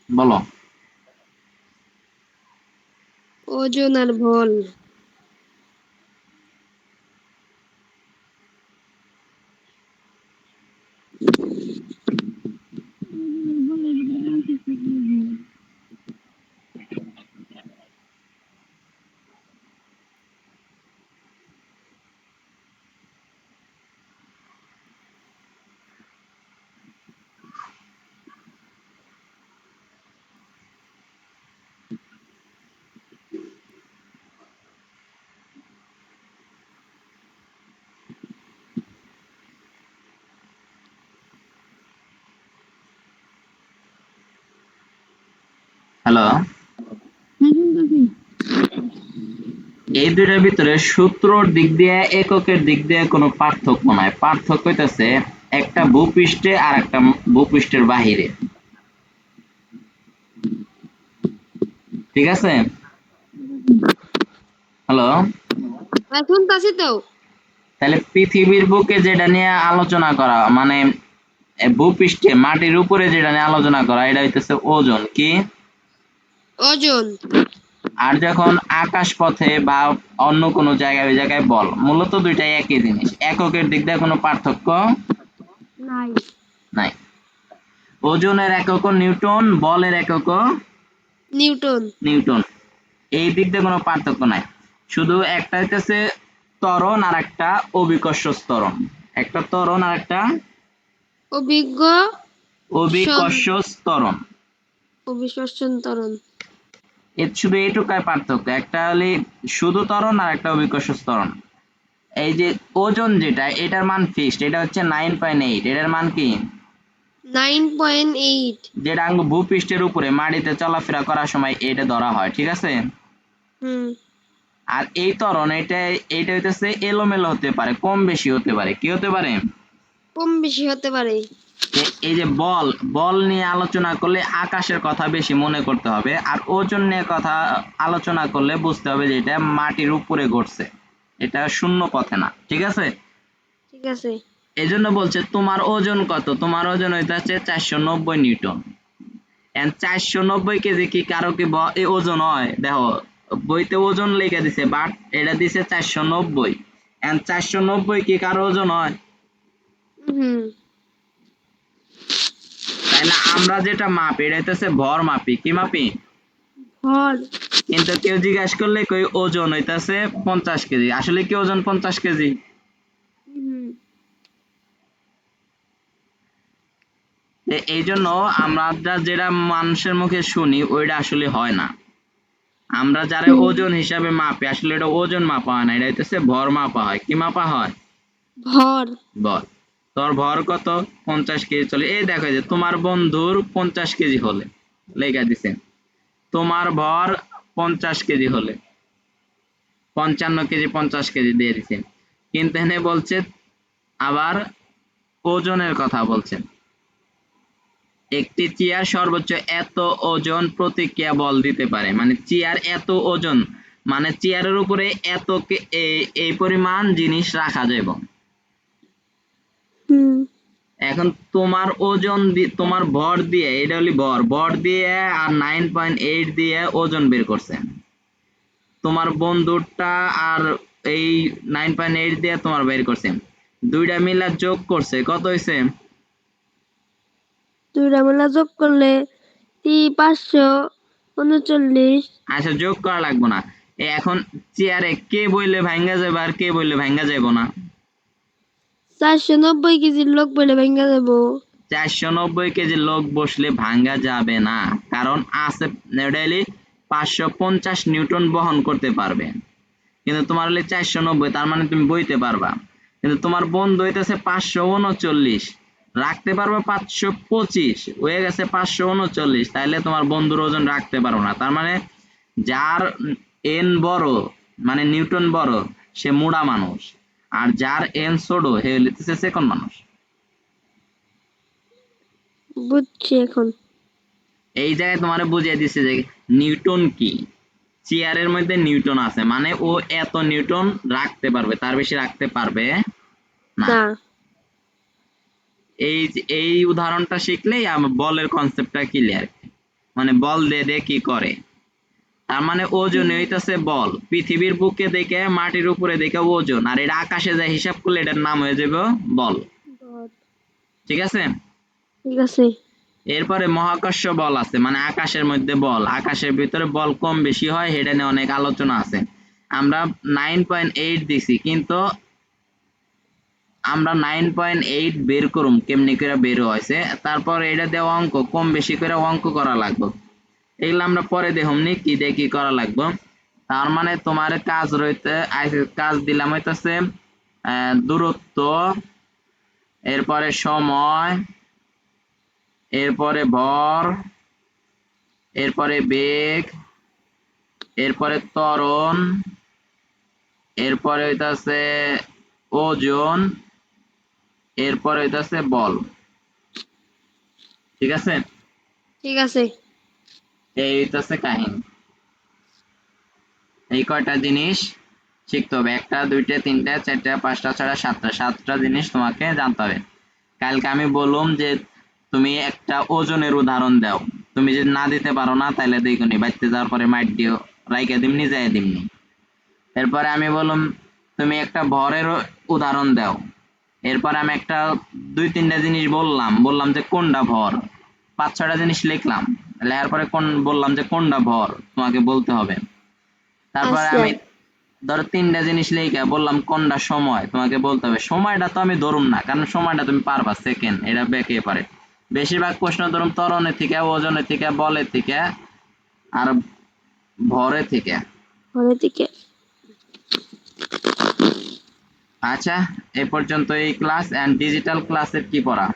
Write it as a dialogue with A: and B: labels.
A: বলো।
B: ওজন আর বল।
A: হ্যালো। এই দুইটার ভিতরে সূত্রর দিক দিয়ে এককের দিক দিয়ে কোনো পার্থক্য নাই, পার্থক্য হইতেছে একটা ভূপৃষ্ঠে আর একটা ভূপৃষ্ঠের বাহিরে। ঠিক আছে? হ্যালো।
B: এখন কাছে তো
A: তাহলে পৃথিবীর বুকে যেটা নিয়ে আলোচনা করা, মানে ভূপৃষ্ঠে মাটির উপরে যেটা নিয়ে আলোচনা করা, এটা হইতেছে ওজন। কি?
B: ওজন।
A: আর যখন আকাশ পথে বা অন্য কোনো জায়গায়, ওই জায়গায় বল, মূলত দুইটাই একই জিনিস, এককের দিক দিয়ে কোনো পার্থক্য
B: নাই।
A: নাই। ওজনের একক নিউটন, বলের একক
B: নিউটন।
A: নিউটন। এই দিক দিয়ে কোনো পার্থক্য নাই, শুধু একটা হইতেছে ত্বরণ আর একটা অভিকর্ষ ত্বরণ। একটা ত্বরণ আর একটা
B: অভিজ্ঞ
A: অভিকর্ষ ত্বরণ।
B: অভিশ্বসন ত্বরণ।
A: শুধু এইটুকাই পার্থক্য, একটা হলে শুধু ত্বরণ আর একটা অভিকর্ষ ত্বরণ। এই যে ওজন যেটা, এটার মান ফিক্সড, এটা হচ্ছে 9.8। এটার মান কি?
B: 9.8।
A: যেটা আঙ্গ ভূপৃষ্ঠের উপরে মাটিতে চলাফেরা করার সময় এটা ধরা হয়। ঠিক আছে?
B: হুম।
A: আর এই ত্বরণ, এইটা হইতেছে এলোমেলো হতে পারে, কম বেশি হতে পারে। কি হতে পারে?
B: কম বেশি হতে পারে।
A: এই যে বল, বল নিয়ে আলোচনা করলে আকাশের কথা বেশি মনে করতে হবে, আর ওজন নিয়ে কথা আলোচনা করলে বুঝতে হবে যে এটা মাটির উপরে ঘটছে, এটা শূন্য পথে না। ঠিক আছে?
B: ঠিক আছে।
A: এই জন্য বলছে তোমার ওজন কত, তোমার ওজন হইতেছে 490 নিউটন। 490 কেজি কি কারো কি ওজন হয়? দেখো, বইতে ওজন লিখে দিছে, বাট এটা দিছে 490। 490 কি কারো ওজন হয়?
B: হুম।
A: তাইলে আমরা যেটা মাপি, এটা হইতেছে ভর মাপি। কি মাপি?
B: ভর।
A: কিন্তু কেউ জিজ্ঞাসা করলে কই ওজন হইতেছে 50 কেজি। আসলে কি ওজন 50 কেজি?
B: হুম।
A: এই জন্য আমরা যেটা মানুষের মুখে শুনি ওইটা আসলে হয় না। আমরা যারা ওজন হিসাবে মাপি, আসলে এটা ওজন মাপা হয় না, এটা হইতেছে ভর মাপা হয়। কি মাপা হয়?
B: ভর।
A: ভর। তোর ভর কত? 50 কেজি। চলে, এই দেখো, যে তোমার বন্ধুর 50 কেজি হলে, লেখা দিছে তোমার ভর 50 কেজি হলে, 55 কেজি 50 কেজি দিয়ে দিছে। কিন্তু এখানে বলছে আবার ওজনের কথা বলছেন। একটি চেয়ার সর্বোচ্চ এত ওজন প্রতিক্রিয়া বল দিতে পারে, মানে চেয়ার এত ওজন, মানে চেয়ারের উপরে এত এই পরিমাণ জিনিস রাখা যাবে।
B: হুম।
A: এখন তোমার ওজন তোমার ভর দিয়ে, এটা হলি ভর, ভর দিয়ে আর 9.8 দিয়ে ওজন বের করছে। তোমার বন্ধুরটা আর এই 9.8 দিয়ে তোমার বের করছে, দুইটা মিলা যোগ করছে, কত হয়েছে?
B: দুইটা মিলা যোগ করলে 539।
A: আচ্ছা, যোগ করা লাগবো না। এখন চেয়ারে কে বইলে ভাঙ্গা যাবে আর কে বইলে ভাঙ্গা যাবো না?
B: 490 কেজির লোক বলে ভেঙে যাবো।
A: 490 কেজি লোক বসলে ভাঙ্গা যাবে না, কারণ আছে ডেলি 550 নিউটন বহন করতে পারবে। কিন্তু তোমার হলে 490, তার মানে তুমি বইতে পারবা। কিন্তু তোমার বন্ধু হইতেছে 539, রাখতে পারবে 525, হয়ে গেছে 539, তাইলে তোমার বন্ধুর ওজন রাখতে পারো না। তার মানে যার এন বড়, মানে নিউটন বড়, সে মুড়া মানুষ, আর যার এন ছোট হে হইতেছে সেকন্ড মানুষ।
B: বুঝছি এখন।
A: এই জায়গায় তোমারে বুঝিয়ে দিছে যে নিউটন কি। চেয়ারের মধ্যে নিউটন আছে, মানে ও এত নিউটন রাখতে পারবে, তার বেশি রাখতে পারবে না।
B: না।
A: এই উদাহরণটা শিখলেই বলের কনসেপ্টটা ক্লিয়ার। মানে বল দিয়ে দিয়ে কি করে, তার মানে ওজন হইতাছে বল। পৃথিবীর বুকে দেখে মাটির উপরে দেখে ওজন, আর এটা আকাশে যায় হিসাব করলে এটার নাম হয়ে যাবে বল। ঠিক আছে।
B: ঠিক আছে।
A: এরপরে মহাকর্ষ বল আছে, মানে আকাশের মধ্যে বল, আকাশের ভিতরে বল কম বেশি হয়, এটা নিয়ে অনেক আলোচনা আছে। আমরা 9.8 দিছি, কিন্তু আমরা 9.8 বের করুম কেমনি করে বের হয়েছে, তারপর এটা দেওয়া অঙ্ক কম বেশি করে অঙ্ক করা লাগবে। এগুলো আমরা পরে দেখুমনি কি দিয়ে কি করা লাগবে। তার মানে তোমার কাজ রইতে কাজ দিলাম হইতেছে দূরত্ব, এরপরে সময়, এরপরে ভর, এরপরে বেগ, এরপরে ত্বরণ, এরপরে হইতাছে ওজন, এরপরে হইতাছে বল। ঠিক আছে।
B: ঠিক আছে।
A: এই হইতাছে কাহিনী। এই কয়টা জিনিস শিখতে হবে, 1টা 2টা 3টা 4টা 5টা 6টা 7টা জিনিস তোমাকে জানতে হবে। কালকে আমি বললাম যে তুমি একটা ওজনের উদাহরণ দাও, তুমি যদি না দিতে পারো না তাহলে দেখুনি বাইতে যাওয়ার পরে মাইট দিও, রাইকে দিমনি যাই দিমনি। এরপরে আমি বললাম তুমি একটা ভরের উদাহরণ দাও, এরপরে আমি একটা 2-3টা জিনিস বললাম যে কোনটা ভর, 5-6টা জিনিস লিখলাম, লেখার পরে বললাম যে কোনটা ভর তোমাকে বলতে হবে। তারপরে
B: আচ্ছা।
A: আমি ধরো 3টা জিনিস লিখে বললাম কোনটা সময় তোমাকে বলতে হবে। সময়টা তো আমি ধরুম না, কারণ সময়টা তুমি পারবা, সেকেন্ড এটা বেঁকে পারে। বেশিরভাগ প্রশ্ন ধরুন ত্বরণের থেকে, ওজনের থেকে, বলের থেকে, আর ভরের থেকে।
B: ঘরের দিকে।
A: আচ্ছা, এ পর্যন্ত এই ক্লাস। এন্ড ডিজিটাল ক্লাসের কি পড়া?